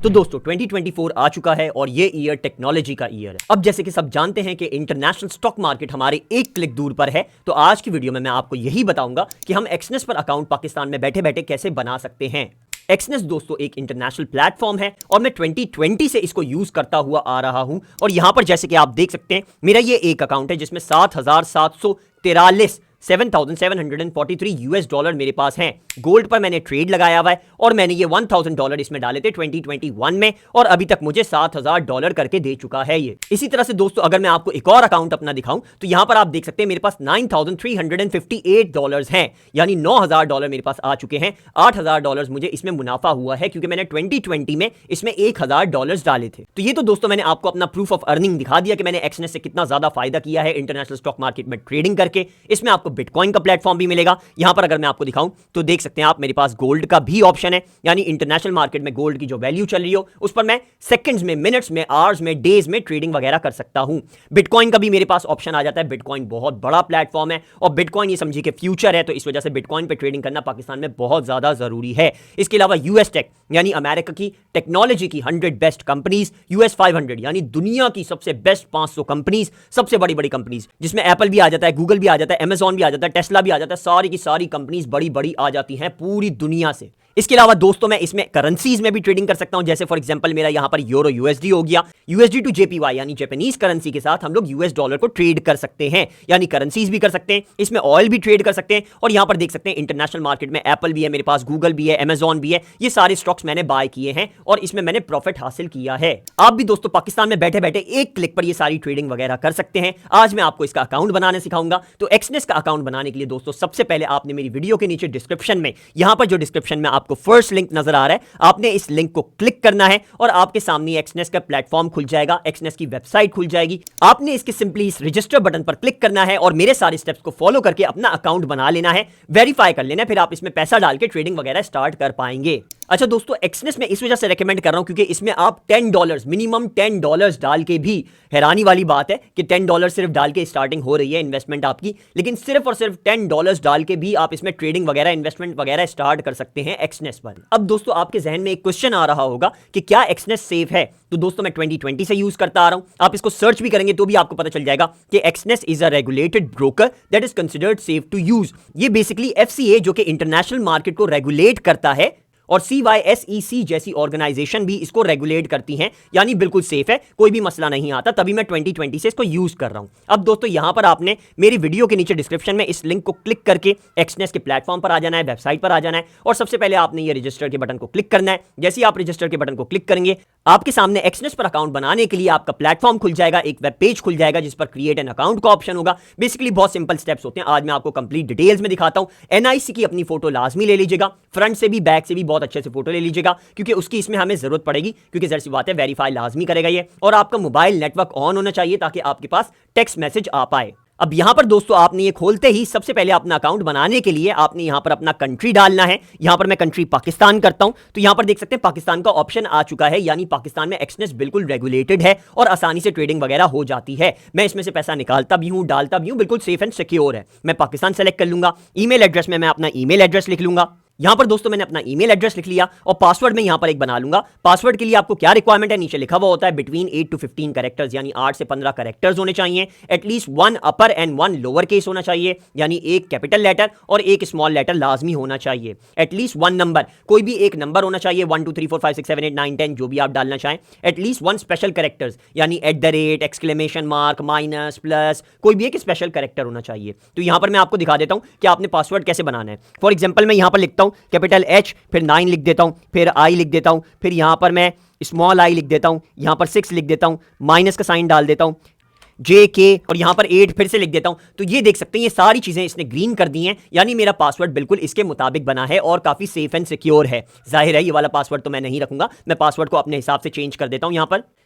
तो दोस्तों 2024 आ चुका है और ये ईयर टेक्नोलॉजी का ईयर है। अब जैसे कि सब जानते हैं कि इंटरनेशनल स्टॉक मार्केट हमारे एक क्लिक दूर पर है, तो आज की वीडियो में मैं आपको यही बताऊंगा कि हम एक्सनेस पर अकाउंट पाकिस्तान में बैठे बैठे कैसे बना सकते हैं। एक्सनेस दोस्तों एक इंटरनेशनल प्लेटफॉर्म है और मैं 2020 से इसको यूज करता हुआ आ रहा हूं। और यहां पर जैसे कि आप देख सकते हैं मेरा ये एक अकाउंट है जिसमें 7,743 यूएस डॉलर मेरे पास हैं। गोल्ड पर मैंने ट्रेड लगाया हुआ है और मैंने ये $1,000 इसमें डाले थे 2021 में और अभी तक मुझे $7,000 करके दे चुका है ये। इसी तरह से दोस्तों अगर मैं आपको एक और अकाउंट अपना दिखाऊं तो यहां पर आप देख सकते हैं मेरे पास $9,358 हैं, यानी $9,000 मेरे पास आ चुके हैं। $8,000 मुझे इसमें मुनाफा हुआ है क्योंकि मैंने 2020 में इसमें $1,000 डाले थे। तो ये तो दोस्तों मैंने आपको अपना प्रूफ ऑफ अर्निंग दिखा दिया कि मैंने एक्सनेस से कितना ज्यादा फायदा किया है इंटरनेशनल स्टॉक मार्केट में ट्रेडिंग करके। इसमें आपको बिटकॉइन का प्लेटफॉर्म भी मिलेगा। यहां पर अगर मैं आपको दिखाऊं तो देख सकते हैं आप मेरे पास गोल्ड का भी ऑप्शन है, यानी इंटरनेशनल मार्केट में गोल्ड की जो वैल्यू चल रही हो उस पर मैं सेकंड्स में, मिनट्स में, आवर्स में, डेज में ट्रेडिंग वगैरह कर सकता हूं। बिटकॉइन का भी मेरे पास ऑप्शन आ जाता है। बिटकॉइन बहुत बड़ा प्लेटफॉर्म है और बिटकॉइन ये समझिए कि फ्यूचर है, तो इस वजह से बिटकॉइन पे ट्रेडिंग करना पाकिस्तान में बहुत ज्यादा जरूरी है। इसके अलावा यूएस टेक यानी अमेरिका की टेक्नोलॉजी की 100 बेस्ट कंपनीज, यूएस 500 यानी दुनिया की सबसे बेस्ट 500 कंपनीज, सबसे बड़ी बड़ी कंपनीज जिसमें एप्पल भी आ जाता है, गूगल भी आ जाता है, अमेजॉन भी आ जाता है, टेस्ला भी आ जाता है, सारी की सारी कंपनीज बड़ी बड़ी आ जाती हैं पूरी दुनिया से। इसके अलावा दोस्तों मैं इसमें करेंसीज में भी ट्रेडिंग कर सकता हूं, जैसे फॉर एग्जांपल मेरा यहां पर यूरो यूएसडी हो गया, यूएसडी टू जेपीवाई यानी जापानीज करेंसी के साथ हम लोग यूएस डॉलर को ट्रेड कर सकते हैं, यानी करेंसीज भी कर सकते हैं, इसमें ऑयल भी ट्रेड कर सकते हैं। और यहां पर देख सकते हैं इंटरनेशनल मार्केट में एप्पल भी है मेरे पास, गूगल भी है, अमेजॉन भी है, ये सारे स्टॉक्स मैंने बाय किए हैं और इसमें मैंने प्रॉफिट हासिल किया है। आप भी दोस्तों पाकिस्तान में बैठे बैठे एक क्लिक पर ये सारी ट्रेडिंग वगैरह कर सकते हैं। आज मैं आपको इसका अकाउंट बनाने सिखाऊंगा। तो एक्सनेस का अकाउंट बनाने के लिए दोस्तों सबसे पहले आपने मेरी वीडियो के नीचे डिस्क्रिप्शन में, यहां पर जो डिस्क्रिप्शन में आपको फर्स्ट लिंक नजर आ रहा है, आपने इस लिंक को क्लिक करना है और आपके सामने एक्सनेस का प्लेटफॉर्म खुल जाएगा, एक्सनेस की वेबसाइट खुल जाएगी। आपने इसके सिंपली इस रजिस्टर बटन पर क्लिक करना है और मेरे सारे स्टेप्स को फॉलो करके अपना अकाउंट बना लेना है, वेरीफाई कर लेना है, फिर आप इसमें पैसा डाल के ट्रेडिंग वगैरह स्टार्ट कर पाएंगे। अच्छा दोस्तों एक्सनेस में इस वजह से रेकमेंड कर रहा हूं क्योंकि इसमें आप $10 मिनिमम $10 डाल के भी, हैरानी वाली बात है कि $10 सिर्फ डाल के स्टार्टिंग हो रही है इन्वेस्टमेंट आपकी, लेकिन सिर्फ और सिर्फ $10 डाल के भी आप इसमें ट्रेडिंग वगैरह, इन्वेस्टमेंट वगैरह स्टार्ट कर सकते हैं एक्सनेस पर। अब दोस्तों आपके जहन में एक क्वेश्चन आ रहा होगा कि क्या एक्सनेस सेफ है? तो दोस्तों मैं 2020 से यूज करता आ रहा हूं, आप इसको सर्च भी करेंगे तो भी आपको पता चल जाएगा कि Exness is a regulated broker that is considered safe to use. ये बेसिकली एफसीए जो कि इंटरनेशनल मार्केट को रेगुलेट करता है और CYSEC जैसी ऑर्गेनाइजेशन भी इसको रेगुलेट करती हैं, यानी बिल्कुल सेफ है, कोई भी मसला नहीं आता, तभी मैं 2020 से इसको यूज कर रहा हूं। अब दोस्तों यहां पर आपने मेरी वीडियो के नीचे डिस्क्रिप्शन में इस लिंक को क्लिक करके एक्सनेस के प्लेटफॉर्म पर आ जाना है, वेबसाइट पर आ जाना है और सबसे पहले आपने ये रजिस्टर के बटन को क्लिक करना है। जैसे ही आप रजिस्टर के बटन को क्लिक करेंगे आपके सामने एक्सनेस पर अकाउंट बनाने के लिए आपका प्लेटफॉर्म खुल जाएगा, एक वेब पेज खुल जाएगा जिस पर क्रिएट एन अकाउंट का ऑप्शन होगा। बेसिकली बहुत सिंपल स्टेप्स होते हैं, आज मैं आपको कंप्लीट डिटेल्स में दिखाता हूं। NIC की अपनी फोटो लाजमी ले लीजिएगा, फ्रंट से भी बैक से भी बहुत अच्छे से फोटो ले लीजिएगा क्योंकि उसकी इसमें हमें जरूरत पड़ेगी, क्योंकि जैसी सी बात है वेरीफाई लाजमी करेगा ये। और आपका मोबाइल नेटवर्क ऑन होना चाहिए ताकि आपके पास टेक्स्ट मैसेज आ पाए। अब यहां पर दोस्तों आपने ये खोलते ही सबसे पहले अपना अकाउंट बनाने के लिए आपने यहां पर अपना कंट्री डालना है। यहां पर मैं कंट्री पाकिस्तान करता हूं तो यहां पर देख सकते हैं पाकिस्तान का ऑप्शन आ चुका है, यानी पाकिस्तान में एक्सनेस बिल्कुल रेगुलेटेड है और आसानी से ट्रेडिंग वगैरह हो जाती है। मैं इसमें से पैसा निकालता भी हूं, डालता भी हूं, बिल्कुल सेफ एंड सिक्योर है। मैं पाकिस्तान सेलेक्ट कर लूंगा। ईमेल एड्रेस में मैं अपना ईमेल एड्रेस लिख लूंगा। यहां पर दोस्तों मैंने अपना ईमेल एड्रेस लिख लिया और पासवर्ड में यहां पर एक बना लूंगा। पासवर्ड के लिए आपको क्या रिक्वायरमेंट है नीचे लिखा हुआ होता है, बिटवीन 8 to 15 कैरेक्टर्स, यानी 8 से 15 कैरेक्टर्स होने चाहिए। At least 1 upper and 1 lower case होना चाहिए, यानी एक कैपिटल लेटर और एक स्मॉल लेटर लाजमी होना चाहिए। एटलीस्ट 1 नंबर, कोई भी एक नंबर होना चाहिए, 1 2 3 4 5 6 7 8 9 10 जो भी आप डालना चाहें। एटलीस्ट 1 स्पेशल कैरेक्टर्स, यानी @ एक्सक्लेमेशन मार्क, माइनस, प्लस, कोई भी एक स्पेशल कैरेक्टर होना चाहिए। तो यहां पर मैं आपको दिखा देता हूं कि आपने पासवर्ड कैसे बनाना है। फॉर एग्जाम्पल मैं यहां पर लिखता हूं कैपिटल H, फिर 9 लिख देता हूं, फिर I लिख देता हूं, फिर यहां पर मैं स्मॉल I लिख देता हूं, यहां पर 6 लिख देता हूं, माइनस का साइन डाल देता हूं, JK और यहां पर 8 फिर से लिख देता हूं। तो ये देख सकते हैं ये सारी चीजें इसने ग्रीन कर दी हैं, यानी मेरा पासवर्ड बिल्कुल इसके मुताबिक बना है और काफी सेफ एंड सिक्योर है। जाहिर है ये वाला पासवर्ड तो मैं नहीं रखूंगा, मैं पासवर्ड को अपने हिसाब से चेंज कर देता हूं।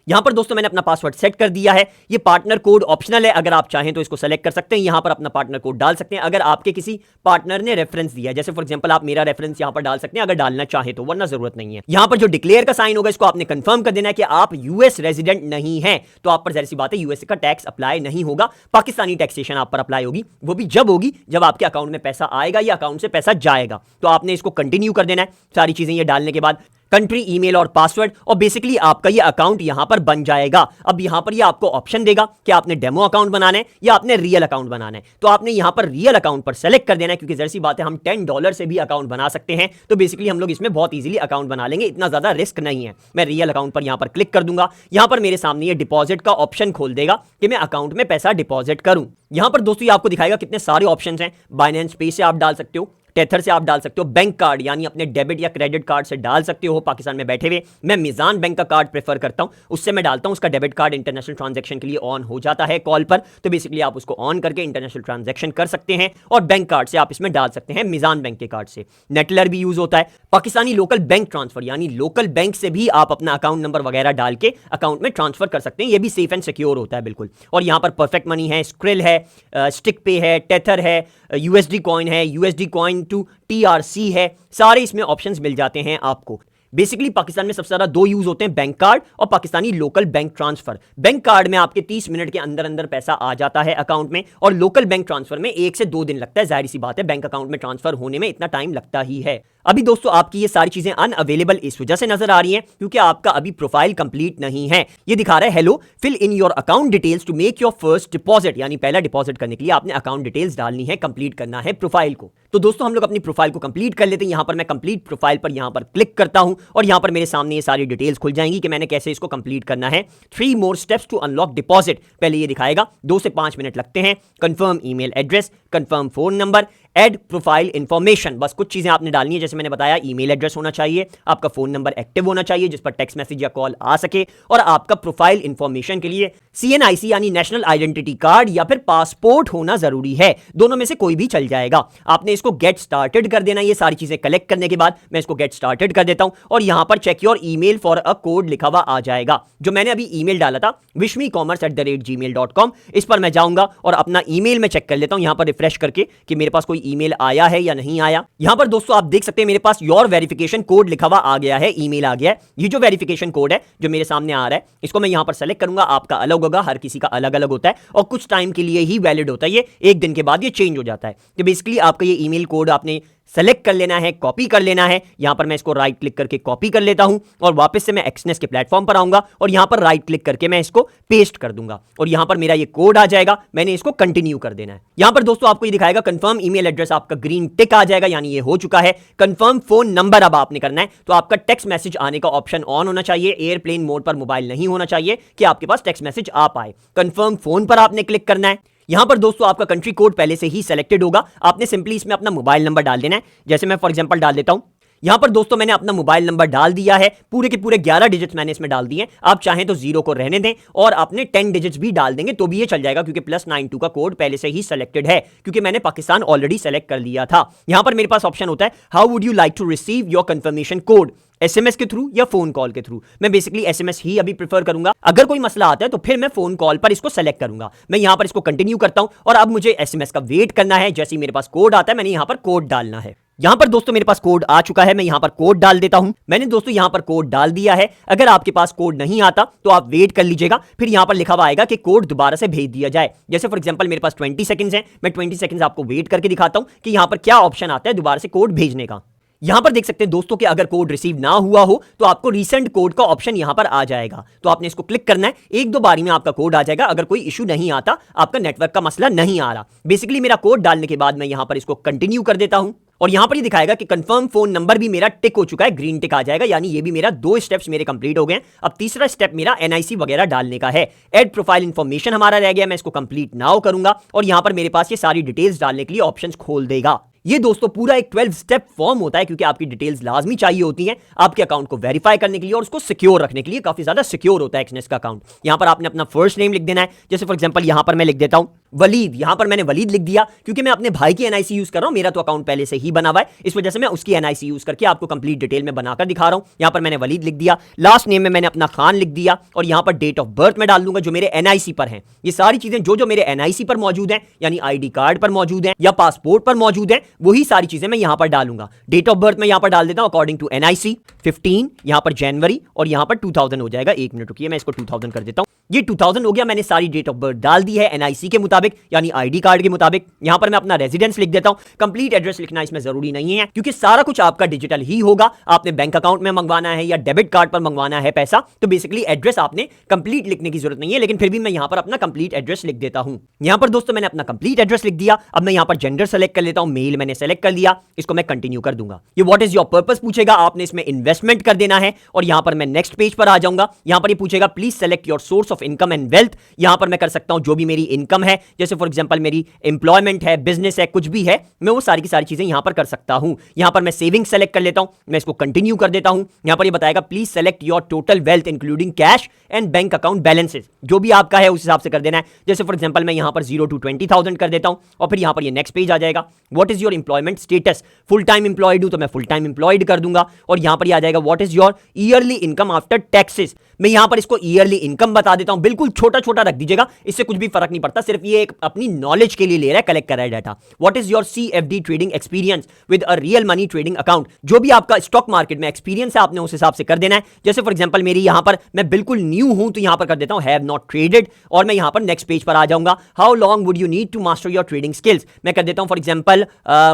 यहां पर दोस्तों मैंने अपना पासवर्ड सेट कर दिया है। ये पार्टनर कोड ऑप्शनल है, अगर आप चाहें तो इसको सेलेक्ट कर सकते हैं, यहां पर अपना पार्टनर कोड डाल सकते हैं अगर आपके किसी पार्टनर ने रेफरेंस दिया है। जैसे फॉर एग्जांपल आप मेरा रेफरेंस यहां पर डाल सकते हैं अगर डालना चाहे तो, वरना जरूरत नहीं है। यहां पर जो डिक्लेयर का साइन होगा इसको आपने कंफर्म कर देना है कि आप यूएस रेजिडेंट नहीं है, तो आप पर जाहिर सी बात है यूएसए का टैक्स अप्लाई नहीं होगा, पाकिस्तानी टैक्सेशन आप पर अप्लाई होगी, वो भी जब होगी जब आपके अकाउंट में पैसा आएगा या अकाउंट से पैसा जाएगा। तो आपने इसको कंटिन्यू कर देना है सारी चीजें ये डालने के बाद। कंट्री, ईमेल और पासवर्ड, और बेसिकली आपका ये अकाउंट यहां पर बन जाएगा। अब यहां पर ये आपको ऑप्शन देगा कि आपने डेमो अकाउंट बनाना है या आपने रियल अकाउंट बनाना है। तो आपने यहां पर रियल अकाउंट पर सेलेक्ट कर देना है, क्योंकि जैसी सी बात है हम $10 से भी अकाउंट बना सकते हैं। तो बेसिकली हम लोग इसमें बहुत इजीली अकाउंट बना लेंगे, इतना ज्यादा रिस्क नहीं है। मैं रियल अकाउंट पर यहां पर क्लिक कर दूंगा। यहां पर मेरे सामने ये डिपॉजिट का ऑप्शन खोल देगा कि मैं अकाउंट में पैसा डिपॉजिट करूं। यहां पर दोस्तों ये आपको दिखाएगा कितने सारे ऑप्शंस हैं। बाइनेंस पे से आप डाल सकते हो, टेथर से आप डाल सकते हो, बैंक कार्ड यानी अपने डेबिट या क्रेडिट कार्ड से डाल सकते हो पाकिस्तान में बैठे हुए। मैं मिजान बैंक का कार्ड प्रेफर करता हूं, उससे मैं डालता हूं। उसका डेबिट कार्ड इंटरनेशनल ट्रांजैक्शन के लिए ऑन हो जाता है कॉल पर, तो बेसिकली आप उसको ऑन करके इंटरनेशनल ट्रांजैक्शन कर सकते हैं। और बैंक कार्ड से आप इसमें डाल सकते हैं, मिजान बैंक के कार्ड से। नेटलर भी यूज होता है। पाकिस्तानी लोकल बैंक ट्रांसफर यानी लोकल बैंक से भी आप अपना अकाउंट नंबर वगैरह डाल के अकाउंट में ट्रांसफर कर सकते हैं। ये भी सेफ एंड सिक्योर होता है बिल्कुल। और यहां पर परफेक्ट मनी है, स्क्रिल है, स्टिक पे है, टेथर है, यूएसडी कॉइन है, यूएसडी कॉइन टू TRC है। सारे इसमें ऑप्शंस मिल जाते हैं आपको। बेसिकली पाकिस्तान में सबसे ज्यादा दो यूज होते हैं, बैंक कार्ड और Pakistani local bank transfer. Bank card में आपके 30 मिनट के अंदर अंदर पैसा आ जाता है अकाउंट में, और लोकल बैंक ट्रांसफर में 1 से 2 दिन लगता है। जाहिर सी बात है, बैंक अकाउंट में ट्रांसफर होने में इतना टाइम लगता ही है। अभी दोस्तों आपकी ये सारी चीजें अनअवेलेबल इस वजह से नजर आ रही हैं क्योंकि आपका अभी प्रोफाइल कंप्लीट नहीं है। ये दिखा रहा है hello, fill in your account details to make your first deposit, यानी पहला डिपॉजिट करने के लिए आपने अकाउंट डिटेल्स डालनी है, कंप्लीट करना है प्रोफाइल को। तो दोस्तों हम लोग अपनी प्रोफाइल को कंप्लीट कर लेते हैं। यहां पर मैं कंप्लीट प्रोफाइल पर यहां पर क्लिक करता हूं और यहां पर मेरे सामने ये सारी डिटेल्स खुल जाएंगी कि मैंने कैसे इसको कंप्लीट करना है। 3 more steps to unlock deposit, पहले ये दिखाएगा 2 से 5 मिनट लगते हैं। Confirm email address, confirm phone number, add profile information, बस कुछ चीजें आपने डालनी है। जैसे मैंने बताया, ईमेल एड्रेस होना चाहिए, आपका फोन नंबर एक्टिव होना चाहिए जिस पर टेक्स्ट मैसेज या कॉल आ सके, और आपका प्रोफाइल इंफॉर्मेशन के लिए CNIC यानी नेशनल आइडेंटिटी कार्ड या फिर पासपोर्ट होना जरूरी है। दोनों में से कोई भी चल जाएगा। आपने इसको गेट स्टार्टेड कर देना। ये सारी चीजें कलेक्ट करने के बाद मैं इसको गेट स्टार्टेड कर देता हूं और यहां पर check your email for a code लिखा हुआ आ जाएगा। जो मैंने अभी ईमेल डाला था wishmecommerce@gmail.com, इस पर मैं जाऊंगा और अपना ईमेल में चेक कर लेता हूं, यहां पर रिफ्रेश करके कि मेरे पास कोई ईमेल आया है या नहीं आया। यहां पर दोस्तों आप देख सकते हैं मेरे पास योर वेरिफिकेशन कोड लिखा हुआ आ गया है, ईमेल आ गया है। ये जो वेरिफिकेशन कोड है जो मेरे सामने आ रहा है, इसको मैं यहां पर सेलेक्ट करूंगा। आपका अलग होगा, हर किसी का अलग अलग होता है और कुछ टाइम के लिए ही वैलिड होता है। ये 1 दिन के बाद ये चेंज हो जाता है। तो बेसिकली आपका ये ईमेल कोड आपने सेलेक्ट कर लेना है, कॉपी कर लेना है। यहां पर मैं इसको राइट क्लिक करके कॉपी कर लेता हूं और वापस से मैं एक्सनेस के प्लेटफॉर्म पर आऊंगा और यहां पर राइट क्लिक करके मैं इसको पेस्ट कर दूंगा और यहां पर मेरा ये कोड आ जाएगा। मैंने इसको कंटिन्यू कर देना है। यहां पर दोस्तों आपको ये दिखाएगा कंफर्म ईमेल एड्रेस, आपका ग्रीन टिक आ जाएगा, यानी ये हो चुका है। कंफर्म फोन नंबर अब आपने करना है, तो आपका टेक्स्ट मैसेज आने का ऑप्शन ऑन होना चाहिए। एयरप्लेन मोड पर मोबाइल नहीं होना चाहिए कि आपके पास टेक्स्ट मैसेज आ पाए। कंफर्म फोन पर आपने क्लिक करना है। यहां पर दोस्तों आपका कंट्री कोड पहले से ही सिलेक्टेड होगा। आपने सिंपली इसमें अपना मोबाइल नंबर डाल देना है। जैसे मैं फॉर एग्जांपल डाल देता हूं, यहां पर दोस्तों मैंने अपना मोबाइल नंबर डाल दिया है। पूरे के पूरे 11 डिजिट्स मैंने इसमें डाल दिए। आप चाहें तो 0 को रहने दें और अपने 10 डिजिट्स भी डाल देंगे तो भी ये चल जाएगा, क्योंकि +92 का कोड पहले से ही सिलेक्टेड है, क्योंकि मैंने पाकिस्तान ऑलरेडी सेलेक्ट कर लिया था। यहां पर मेरे पास ऑप्शन होता है how would you like to receive your confirmation code, SMS के थ्रू या फोन कॉल के थ्रू। मैं बेसिकली SMS ही अभी प्रेफर करूंगा। अगर कोई मसला आता है तो फिर मैं फोन कॉल पर इसको सेलेक्ट करूंगा। मैं यहां पर इसको कंटिन्यू करता हूं और अब मुझे SMS का वेट करना है। जैसे ही मेरे पास कोड आता है मैंने यहां पर कोड डालना है। यहां पर दोस्तों मेरे पास कोड आ चुका है, मैं यहां पर कोड डाल देता हूं। मैंने दोस्तों यहां पर कोड डाल दिया है। अगर आपके पास कोड नहीं आता तो आप वेट कर लीजिएगा, फिर यहां पर लिखा हुआ आएगा कि कोड दोबारा से भेज दिया जाए। जैसे फॉर एग्जांपल मेरे पास 20 सेकंड्स हैं, मैं 20 सेकंड्स आपको वेट करके दिखाता हूं कि यहां पर क्या ऑप्शन आता है दोबारा से कोड भेजने का। यहां पर देख सकते हैं दोस्तों कि अगर कोड रिसीव ना हुआ हो तो आपको रीसेंट कोड का ऑप्शन यहां पर आ जाएगा, तो आपने इसको क्लिक करना है। 1-2 बारी में आपका कोड आ जाएगा। अगर कोई इशू नहीं आता, आपका नेटवर्क का मसला नहीं आ रहा। बेसिकली मेरा कोड डालने के बाद मैं यहां पर इसको कंटिन्यू कर देता हूं और यहां पर ये दिखाएगा कि कंफर्म फोन नंबर भी मेरा टिक हो चुका है, ग्रीन टिक आ जाएगा, यानी ये भी मेरा 2 स्टेप्स मेरे कंप्लीट हो गए। अब तीसरा स्टेप मेरा NIC वगैरह डालने का है। एड प्रोफाइल इंफॉर्मेशन हमारा रह गया, मैं इसको कंप्लीट नाउ करूंगा और यहां पर मेरे पास ये सारी डिटेल्स डालने के लिए ऑप्शंस खोल देगा। ये दोस्तों पूरा एक 12 स्टेप फॉर्म होता है, क्योंकि आपकी डिटेल्स लाजमी चाहिए होती हैं आपके अकाउंट को वेरीफाई करने के लिए और उसको सिक्योर रखने के लिए। काफी ज्यादा सिक्योर होता है एक्सनेस का अकाउंट। यहां पर आपने अपना फर्स्ट नेम लिख देना है। जैसे फॉर एग्जांपल यहां पर मैं लिख देता हूं वलीद। यहां पर मैंने वलीद लिख दिया क्योंकि मैं अपने भाई की NIC यूज कर रहा हूं। मेरा तो अकाउंट पहले से ही बना हुआ है, इस वजह से मैं उसकी NIC यूज करके आपको कंप्लीट डिटेल में बनाकर दिखा रहा हूं। यहां पर मैंने वलीद लिख दिया। लास्ट नेम में मैंने अपना खान लिख दिया और यहां पर डेट ऑफ बर्थ में डाल दूंगा जो मेरे NIC पर है। ये सारी चीजें जो मेरे NIC पर मौजूद है, यानी ID कार्ड पर मौजूद है या पासपोर्ट पर मौजूद है, वही सारी चीजें मैं यहां पर डालूंगा। डेट ऑफ बर्थ मैं यहां पर डाल देता हूं अकॉर्डिंग टू NIC 15, यहां पर जनवरी और यहां पर 2000 हो जाएगा। 1 मिनट रुकिए, मैं इसको 2000 कर देता हूं। ये 2000 हो गया, मैंने सारी डेट ऑफ बर्थ डाल दी है एनआईसी के मुताबिक यानी आईडी कार्ड के मुताबिक। यहां पर मैं अपना रेजिडेंस लिख देता हूं, कंप्लीट एड्रेस लिखना इसमें जरूरी नहीं है क्योंकि सारा कुछ आपका डिजिटल ही होगा। आपने बैंक अकाउंट में मंगवाना है या डेबिट कार्ड पर मंगवाना है पैसा, तो बेसिकली एड्रेस आपने कंप्लीट लिखने की जरूरत नहीं है, लेकिन फिर भी मैं यहां पर अपना कंप्लीट एड्रेस लिख देता हूं। यहां पर दोस्तों मैंने अपना कंप्लीट एड्रेस लिख दिया। अब मैं यहां पर जेंडर सेलेक्ट कर लेता हूं, मेल मैंने सेलेक्ट कर लिया, इसको मैं कंटिन्यू कर दूंगा। ये व्हाट इज योर पर्पस पूछेगा, आपने इसमें इन्वेस्टमेंट कर देना है और यहां पर मैं नेक्स्ट पेज पर आ जाऊंगा। यहां पर ये पूछेगा please select your source of income and wealth. यहां पर मैं कर सकता हूं जो भी मेरी इनकम है, जैसे फॉर एग्जांपल मेरी एम्प्लॉयमेंट है, बिजनेस है, कुछ भी है, मैं वो सारी की सारी चीजें यहां पर कर सकता हूं। यहां पर मैं सेविंग सेलेक्ट कर लेता हूं, मैं इसको कंटिन्यू कर देता हूं। यहां पर ये बताएगा please select your total wealth including cash and bank account balances, जो भी आपका है उस हिसाब से कर देना है। जैसे फॉर एग्जांपल मैं यहां पर 0 to 20,000 कर देता हूं और फिर यहां पर ये नेक्स्ट पेज आ जाएगा। What is your employment status, full time employed हूं तो मैं फुल टाइम एम्प्लॉयड कर दूंगा और यहां पर ये आ जाएगा what is your yearly income after taxes. मैं यहां पर इसको ईयरली इनकम बता देता हूं, बिल्कुल छोटा छोटा रख दीजिएगा, इससे कुछ भी फर्क नहीं पड़ता, सिर्फ ये एक अपनी नॉलेज के लिए ले रहा है, कलेक्ट कर रहा है data. What is your CFD trading experience with a real money trading account, जो भी आपका स्टॉक मार्केट में एक्सपीरियंस है आपने उस हिसाब से कर देना है। जैसे फॉर एग्जांपल मेरी यहां पर मैं बिल्कुल न्यू हूं तो यहां पर कर देता हूं हैव नॉट ट्रेडेड और मैं यहां पर नेक्स्ट पेज पर आ जाऊंगा। How long would you need to master your trading skills, मैं कर देता हूं फॉर एग्जांपल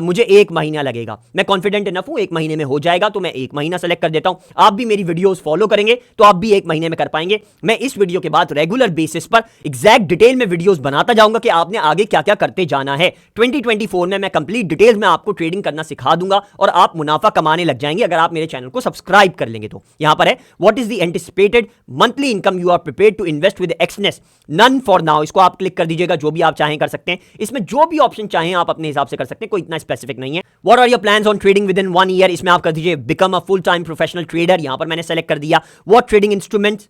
मुझे 1 महीना लगेगा, मैं कॉन्फिडेंट इनफ हूं 1 महीने में हो जाएगा, तो मैं 1 महीना सेलेक्ट कर देता हूं। आप भी मेरी वीडियोस फॉलो करेंगे तो आप भी 1 महीने में कर पाएंगे। मैं इस वीडियो के बाद रेगुलर बेसिस पर एग्जैक्ट डिटेल में वीडियोस बनाता जाऊंगा कि आपने आगे क्या क्या करते जाना है। 2024 में मैं कंप्लीट डिटेल में आपको ट्रेडिंग करना सिखा दूंगा और आप मुनाफा कमाने लग जाएंगे अगर आप मेरे चैनल को सब्सक्राइब कर लेंगे तो। यहां पर है what is the anticipated monthly income you are prepared to invest with Exness, none for now, इसको आप क्लिक कर दीजिएगा, जो भी आप चाहें कर सकते हैं। इसमें जो भी ऑप्शन चाहें आप अपने हिसाब से कर सकते हैं, कोई इतना स्पेसिफिक नहीं है। What are your plans on trading within 1 year, इसमें आप कर दीजिए become a full time professional trader, यहां पर मैंने सेलेक्ट कर दिया। What trading instruments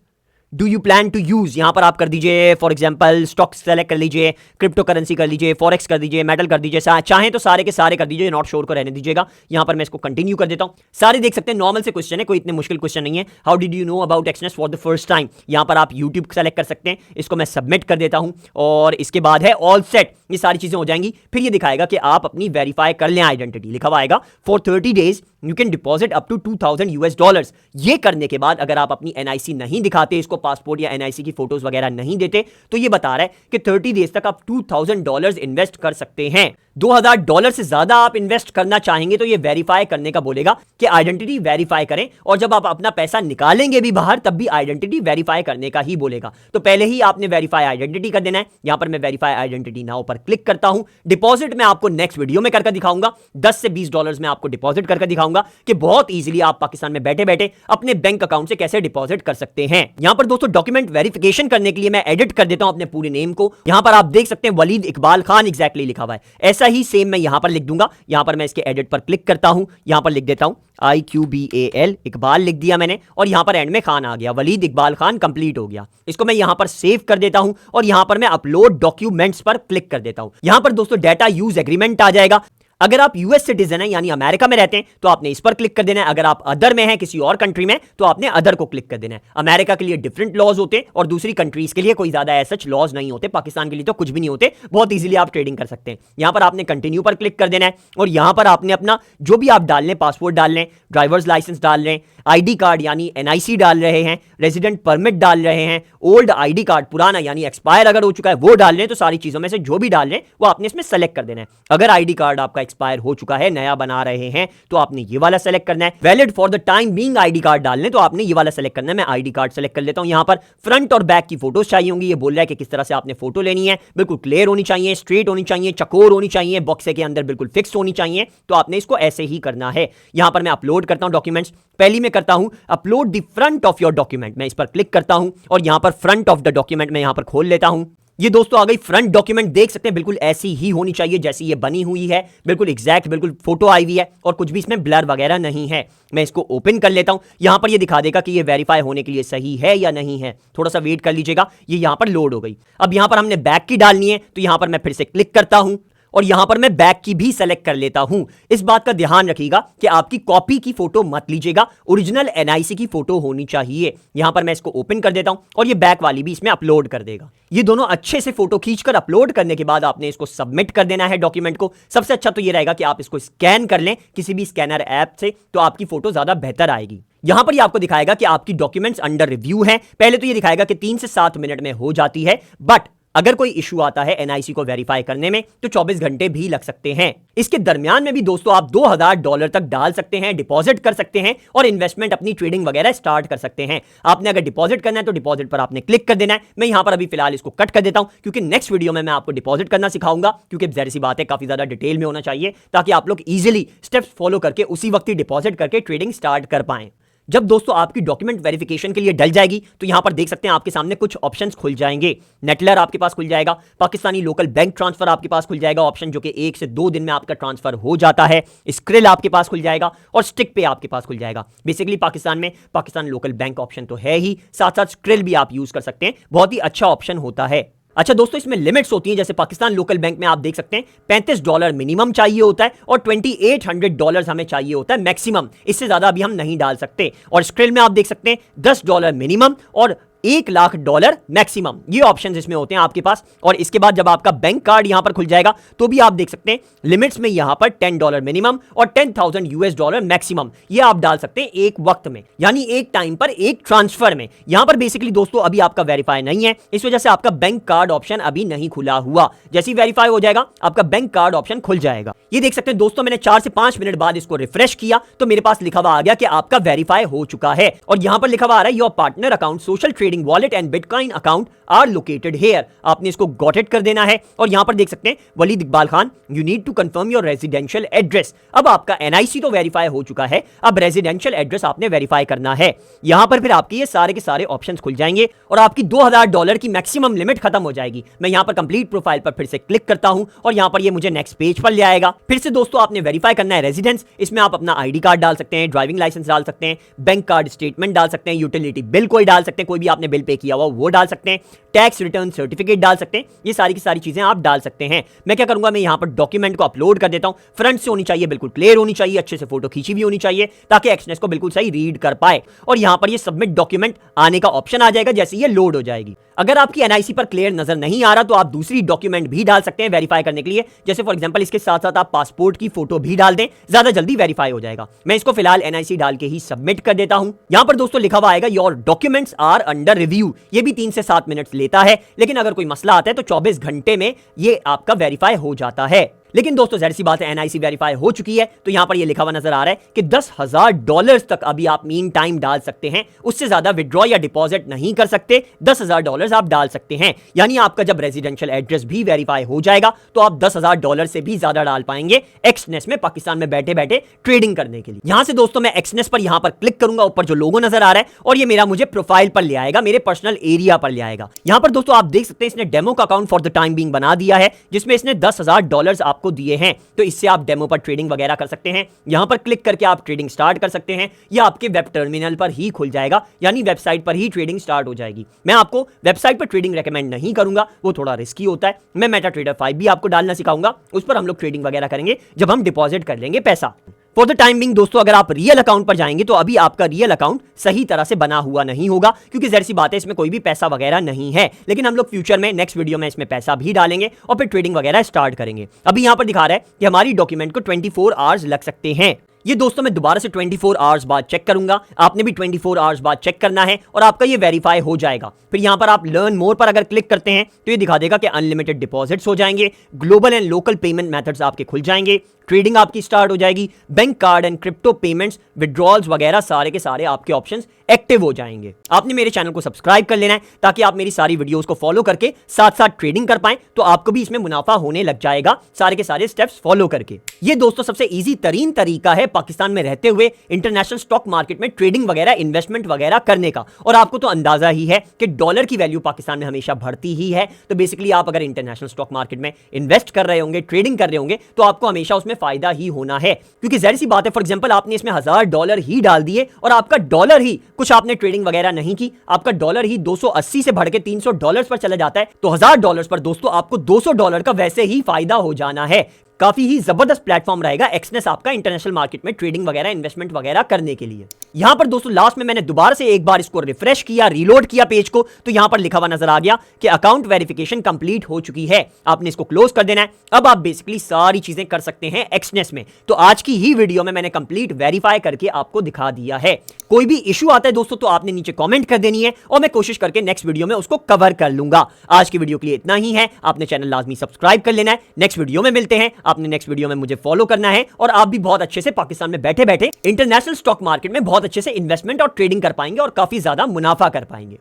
do you plan to use, यहां पर आप कर दीजिए फॉर एग्जांपल स्टॉक सेलेक्ट कर लीजिए, क्रिप्टो करेंसी कर लीजिए, फॉरेक्स कर दीजिए, मेटल कर दीजिए, चाहें तो सारे के सारे कर दीजिए, नॉट श्योर को रहने दीजिएगा। यहां पर मैं इसको कंटिन्यू कर देता हूं। सारे देख सकते हैं नॉर्मल से क्वेश्चन है, कोई इतने मुश्किल क्वेश्चन नहीं है। How did you know about Exness for the first time, यहां पर आप यूट्यूब सेलेक्ट कर सकते हैं, इसको मैं सबमिट कर देता हूं और इसके बाद है ऑल सेट, ये सारी चीजें हो जाएंगी। फिर ये दिखाएगा कि आप अपनी वेरीफाई कर लें आइडेंटिटी, लिखा हुआ आएगा for 30 days you can deposit up to $2,000 ये करने के बाद अगर आप अपनी एनआईसी नहीं दिखाते, इसको पासपोर्ट या एनआईसी की फोटोज वगैरह नहीं देते, तो ये बता रहा है कि 30 डेज तक आप $2,000 इन्वेस्ट कर सकते हैं। $2,000 से ज्यादा आप इन्वेस्ट करना चाहेंगे तो ये वेरीफाई करने का बोलेगा कि आइडेंटिटी वेरीफाई करें, और जब आप अपना पैसा निकालेंगे भी बाहर तब भी आइडेंटिटी वेरीफाई करने का ही बोलेगा। तो पहले ही आपने वेरीफाई आइडेंटिटी कर देना है। यहां पर मैं वेरीफाई आइडेंटिटी नाउ पर क्लिक करता हूं। डिपॉजिट मैं आपको नेक्स्ट वीडियो में करके दिखाऊंगा, $10 से $20 में आपको डिपॉजिट करके दिखाऊंगा कि बहुत इजीली आप पाकिस्तान में बैठे बैठे अपने बैंक अकाउंट से कैसे डिपॉजिट कर सकते हैं। यहां पर दोस्तों डॉक्यूमेंट वेरिफिकेशन करने के लिए मैं एडिट कर देता हूं अपने पूरे नेम को। यहां पर आप देख सकते हैं वलीद इकबाल खान एग्जैक्टली लिखा हुआ है, ऐसा ही सेम मैं यहां पर लिख दूंगा। यहां पर मैं इसके एडिट पर क्लिक करता हूं, यहां पर लिख देता हूं IQBAL, इकबाल लिख दिया मैंने और यहां पर एंड में खान आ गया, वलीद इकबाल खान कंप्लीट हो गया। इसको मैं यहां पर सेव कर देता हूं और यहां पर मैं अपलोड डॉक्यूमेंट्स पर क्लिक कर देता हूं। यहां पर दोस्तों डाटा यूज एग्रीमेंट आ जाएगा। अगर आप यूएस सिटीजन हैं यानी अमेरिका में रहते हैं तो आपने इस पर क्लिक कर देना है। अगर आप अदर में हैं किसी और कंट्री में तो आपने अदर को क्लिक कर देना है। अमेरिका के लिए डिफरेंट लॉज होते हैं और दूसरी कंट्रीज के लिए कोई ज्यादा ऐसा लॉज नहीं होते। पाकिस्तान के लिए तो कुछ भी नहीं होते, बहुत इजीली आप ट्रेडिंग कर सकते हैं। यहां पर आपने कंटिन्यू पर क्लिक कर देना है और यहां पर आपने अपना जो भी आप डाल लें, पासपोर्ट डाल लें, ड्राइवर्स लाइसेंस डाल लें, आईडी कार्ड यानी एनआईसी डाल रहे हैं, रेजिडेंट परमिट डाल रहे हैं, ओल्ड आईडी कार्ड पुराना यानी एक्सपायर अगर हो चुका है वो डाल लें, तो सारी चीजों में से जो भी डाल लें वो आपने इसमें सेलेक्ट कर देना है। अगर आईडी कार्ड आपका एक्सपायर हो चुका है, नया बना रहे हैं, तो आपने ये वाला सेलेक्ट करना है। Valid for the time being ID card डालने, तो आपने ये वाला सेलेक्ट करना है। मैं आईडी कार्ड सेलेक्ट कर लेता हूं। यहां पर फ्रंट और बैक की फोटोज चाहिए होंगी। ये बोल रहा है कि किस तरह से आपने फोटो लेनी है, बिल्कुल क्लियर होनी चाहिए, स्ट्रेट होनी चाहिए, चकोर होनी चाहिए, बॉक्से के अंदर बिल्कुल फिक्स होनी चाहिए। तो आपने इसको ऐसे ही करना है। यहां पर मैं अपलोड करता हूं डॉक्यूमेंट्स। पहली में करता हूं upload the front of your document, मैं इस पर क्लिक करता हूं और यहां पर फ्रंट ऑफ द डॉक्यूमेंट मैं यहां पर खोल लेता हूं। ये दोस्तों आ गई फ्रंट डॉक्यूमेंट, देख सकते हैं बिल्कुल ऐसी ही होनी चाहिए जैसी ये बनी हुई है, बिल्कुल एग्जैक्ट, बिल्कुल फोटो आई हुई है और कुछ भी इसमें ब्लर वगैरह नहीं है। मैं इसको ओपन कर लेता हूं। यहां पर ये दिखा देगा कि ये वेरीफाई होने के लिए सही है या नहीं है। थोड़ा सा वेट कर लीजिएगा, ये यहां पर लोड हो गई। अब यहां पर हमने बैक की डालनी है, तो यहां पर मैं फिर से क्लिक करता हूं और यहां पर मैं बैक की भी सेलेक्ट कर लेता हूं। इस बात का ध्यान रखिएगा कि आपकी कॉपी की फोटो मत लीजिएगा, ओरिजिनल एनआईसी की फोटो होनी चाहिए। यहां पर मैं इसको ओपन कर देता हूं और ये बैक वाली भी इसमें अपलोड कर देगा। ये दोनों अच्छे से फोटो खींचकर अपलोड करने के बाद आपने इसको सबमिट कर देना है डॉक्यूमेंट को। सबसे अच्छा तो ये रहेगा कि आप इसको स्कैन कर लें किसी भी स्कैनर ऐप से, तो आपकी फोटो ज्यादा बेहतर आएगी। यहां पर ये आपको दिखाएगा कि आपकी डॉक्यूमेंट्स अंडर रिव्यू हैं। पहले तो ये दिखाएगा कि 3 से 7 मिनट में हो जाती है, बट अगर कोई इशू आता है एनआईसी को वेरीफाई करने में तो 24 घंटे भी लग सकते हैं। इसके दरमियान में भी दोस्तों आप $2000 तक डाल सकते हैं, डिपॉजिट कर सकते हैं और इन्वेस्टमेंट अपनी ट्रेडिंग वगैरह स्टार्ट कर सकते हैं। आपने अगर डिपॉजिट करना है तो डिपॉजिट पर आपने क्लिक कर देना है। मैं यहां पर अभी फिलहाल इसको कट कर देता हूं क्योंकि नेक्स्ट वीडियो में मैं आपको डिपॉजिट करना सिखाऊंगा, क्योंकि जाहिर सी बात है काफी ज्यादा डिटेल में होना चाहिए ताकि आप लोग इजीली स्टेप्स फॉलो करके उसी वक्त ही डिपॉजिट करके ट्रेडिंग स्टार्ट कर पाएं। जब दोस्तों आपकी डॉक्यूमेंट वेरिफिकेशन के लिए डल जाएगी तो यहां पर देख सकते हैं आपके सामने कुछ ऑप्शंस खुल जाएंगे। नेटलर आपके पास खुल जाएगा, पाकिस्तानी लोकल बैंक ट्रांसफर आपके पास खुल जाएगा ऑप्शन, जो कि 1 से 2 दिन में आपका ट्रांसफर हो जाता है। स्क्रिल आपके पास खुल जाएगा और स्टिक पे आपके पास खुल जाएगा। बेसिकली पाकिस्तान में पाकिस्तान लोकल बैंक ऑप्शन तो है ही, साथ साथ स्क्रिल भी आप यूज कर सकते हैं, बहुत ही अच्छा ऑप्शन होता है। अच्छा दोस्तों, इसमें लिमिट्स होती हैं, जैसे पाकिस्तान लोकल बैंक में आप देख सकते हैं $35 मिनिमम चाहिए होता है और $2800 हमें चाहिए होता है मैक्सिमम, इससे ज्यादा अभी हम नहीं डाल सकते। और स्क्रिल में आप देख सकते हैं $10 मिनिमम और $1,00,000 मैक्सिमम, ये ऑप्शंस इसमें होते हैं आपके पास। और इसके बाद जब आपका बैंक कार्ड यहां पर खुल जाएगा तो भी आप देख सकते हैं लिमिट्स में यहां पर $10 मिनिमम और $10,000 मैक्सिमम, ये आप डाल सकते हैं एक वक्त में, यानी एक टाइम पर एक ट्रांसफर में। यहां पर बेसिकली दोस्तों अभी आपका वेरीफाई नहीं है, इस वजह से आपका बैंक कार्ड ऑप्शन अभी नहीं खुला हुआ। जैसे ही वेरीफाई हो जाएगा आपका बैंक कार्ड ऑप्शन खुल जाएगा। ये देख सकते हैं दोस्तों, मैंने 4 से 5 मिनट बाद इसको रिफ्रेश किया तो मेरे पास लिखा हुआ आ गया कि आपका वेरीफाई हो चुका है। और यहां पर लिखा हुआ आ रहा है your partner account, social trading wallet and bitcoin account are located here. आपने इसको गॉट इट कर देना है। और यहां पर देख सकते हैं Waleed Iqbal Khan, you need to confirm your residential address. अब आपका एनआईसी तो वेरीफाई हो चुका है, अब रेजिडेंशियल एड्रेस आपने वेरीफाई करना है। यहां पर फिर आपके ये सारे के सारे ऑप्शंस खुल जाएंगे और आपकी $2000 की मैक्सिमम लिमिट खत्म हो जाएगी। मैं यहां पर कंप्लीट प्रोफाइल पर फिर से क्लिक करता हूं और यहां पर ये मुझे नेक्स्ट पेज पर ले आएगा। फिर से दोस्तों आपने वेरीफाई करना है रेजिडेंस, इसमें आप अपना आईडी कार्ड डाल सकते हैं, ड्राइविंग लाइसेंस डाल सकते हैं, बैंक कार्ड स्टेटमेंट डाल सकते हैं, यूटिलिटी बिल कोई डाल सकते हैं, कोई भी आपने बिल पे किया हुआ वो डाल सकते हैं, टैक्स रिटर्न सर्टिफिकेट डाल सकते हैं, ये सारी की सारी चीजें आप डाल सकते हैं। मैं क्या करूंगा, मैं यहां पर डॉक्यूमेंट को अपलोड कर देता हूं। फ्रंट से होनी चाहिए, बिल्कुल क्लियर होनी चाहिए, अच्छे से फोटो खींची भी होनी चाहिए ताकि एक्सनेस को बिल्कुल सही रीड कर पाए। और यहां पर ये सबमिट डॉक्यूमेंट आने का ऑप्शन आ जाएगा जैसे ये लोड हो जाएगी। अगर आपकी एनआईसी पर क्लियर नजर नहीं आ रहा तो आप दूसरी डॉक्यूमेंट भी डाल सकते हैं वेरीफाई करने के लिए, जैसे फॉर एग्जांपल इसके साथ साथ आप पासपोर्ट की फोटो भी डाल दें, ज्यादा जल्दी वेरीफाई हो जाएगा। मैं इसको फिलहाल एनआईसी डाल के ही सबमिट कर देता हूं। यहां पर दोस्तों लिखा हुआ आएगा your documents are under review, ये भी 3 से 7 मिनट लेता है, लेकिन अगर कोई मसला आता है तो 24 घंटे में ये आपका वेरीफाई हो जाता है। लेकिन दोस्तों जाहिर सी बात है एनआईसी वेरीफाई हो चुकी है तो यहां पर ये लिखा हुआ नजर आ रहा है कि $10,000 तक अभी आप मीन टाइम डाल सकते हैं, उससे ज्यादा विड्रॉ या डिपॉजिट नहीं कर सकते। $10,000 आप डाल सकते हैं, यानी आपका जब रेजिडेंशियल एड्रेस भी वेरीफाई हो जाएगा तो आप $10,000 से भी ज्यादा डाल पाएंगे एक्सनेस में, पाकिस्तान में बैठे बैठे ट्रेडिंग करने के लिए। यहां से दोस्तों मैं एक्सनेस पर यहां पर क्लिक करूंगा, ऊपर जो लोगो नजर आ रहा है और ये मेरा मुझे प्रोफाइल पर ले आएगा, मेरे पर्सनल एरिया पर ले आएगा। यहां पर दोस्तों आप देख सकते हैं इसने डेमो का account for the time being बना दिया है, जिसमें इसने $10,000 आपको दिए हैं, तो इससे आप डेमो पर ट्रेडिंग वगैरह कर सकते हैं। यहां पर क्लिक करके आप ट्रेडिंग स्टार्ट कर सकते हैं या आपके वेब टर्मिनल पर ही खुल जाएगा, यानी वेबसाइट पर ही ट्रेडिंग स्टार्ट हो जाएगी। मैं आपको वेबसाइट पर ट्रेडिंग रेकमेंड नहीं करूंगा, वो थोड़ा रिस्की होता है। मैं मेटाट्रेडर 5 भी आपको डालना सिखाऊंगा, उस पर हम लोग ट्रेडिंग वगैरह करेंगे जब हम डिपॉजिट कर लेंगे पैसा। फॉर द टाइम बिंग दोस्तों अगर आप रियल अकाउंट पर जाएंगे तो अभी आपका रियल अकाउंट सही तरह से बना हुआ नहीं होगा, क्योंकि ज़ाहिर सी बात है इसमें कोई भी पैसा वगैरह नहीं है। लेकिन हम लोग फ्यूचर में नेक्स्ट वीडियो में इसमें पैसा भी डालेंगे और फिर ट्रेडिंग वगैरह स्टार्ट करेंगे। अभी यहां पर दिखा रहा है कि हमारी डॉक्यूमेंट को 24 आवर्स लग सकते हैं। ये दोस्तों मैं दोबारा से 24 आवर्स बाद चेक करूंगा, आपने भी 24 आवर्स बाद चेक करना है और आपका ये वेरीफाई हो जाएगा। फिर यहां पर आप लर्न मोर पर अगर क्लिक करते हैं तो ये दिखा देगा कि अनलिमिटेड डिपॉजिट्स हो जाएंगे, global and local payment methods आपके खुल जाएंगे, ट्रेडिंग आपकी स्टार्ट हो जाएगी, bank card and crypto payments, withdrawals वगैरह सारे के सारे आपके ऑप्शंस एक्टिव हो जाएंगे। आपने मेरे चैनल को सब्सक्राइब कर लेना है ताकि आप मेरी सारी वीडियोस को फॉलो करके साथ साथ ट्रेडिंग कर पाएं, तो आपको भी इसमें मुनाफा होने लग जाएगा सारे के सारे स्टेप्स फॉलो करके। ये दोस्तों सबसे इजी तरीन तरीका है पाकिस्तान में रहते हुए इंटरनेशनल स्टॉक मार्केट में ट्रेडिंग वगैरह इन्वेस्टमेंट वगैरह करने का। और आपको तो अंदाजा ही है कि डॉलर की वैल्यू पाकिस्तान में हमेशा बढ़ती ही है, तो बेसिकली आप अगर इंटरनेशनल स्टॉक मार्केट में इन्वेस्ट कर रहे होंगे, ट्रेडिंग कर रहे होंगे, तो आपको हमेशा उसमें फायदा ही होना है। क्योंकि जाहिर सी बात है, फॉर एग्जांपल आपने इसमें $1000 ही डाल दिए और आपका डॉलर ही, कुछ आपने ट्रेडिंग वगैरह नहीं की, आपका डॉलर ही 280 से बढ़ के $300 पर चला जाता है, तो $1000 पर दोस्तों आपको $200 का वैसे ही फायदा हो जाना है। काफी ही जबरदस्त प्लेटफॉर्म रहेगा एक्सनेस आपका इंटरनेशनल मार्केट में ट्रेडिंग वगैरह इन्वेस्टमेंट वगैरह करने के लिए। यहां पर दोस्तों लास्ट में मैंने दोबारा से एक बार इसको रिफ्रेश किया, रीलोड किया पेज को, तो यहां पर लिखा हुआ नजर आ गया कि अकाउंट वेरिफिकेशन कंप्लीट हो चुकी है। आपने इसको क्लोज कर देना है। अब आप बेसिकली सारी चीजें कर सकते हैं एक्सनेस में। तो आज की ही वीडियो में मैंने कंप्लीट वेरीफाई करके आपको दिखा दिया है। कोई भी इशू आता है दोस्तों तो आपने नीचे कमेंट कर देनी है और मैं कोशिश करके नेक्स्ट वीडियो में उसको कवर कर लूंगा। आज की वीडियो के लिए इतना ही है। आपने चैनल लाजमी सब्सक्राइब कर लेना है। नेक्स्ट वीडियो में मिलते हैं। आपने नेक्स्ट वीडियो में मुझे फॉलो करना है और आप भी बहुत अच्छे से पाकिस्तान में बैठे बैठे इंटरनेशनल स्टॉक मार्केट में बहुत अच्छे से इन्वेस्टमेंट और ट्रेडिंग कर पाएंगे और काफी ज्यादा मुनाफा कर पाएंगे।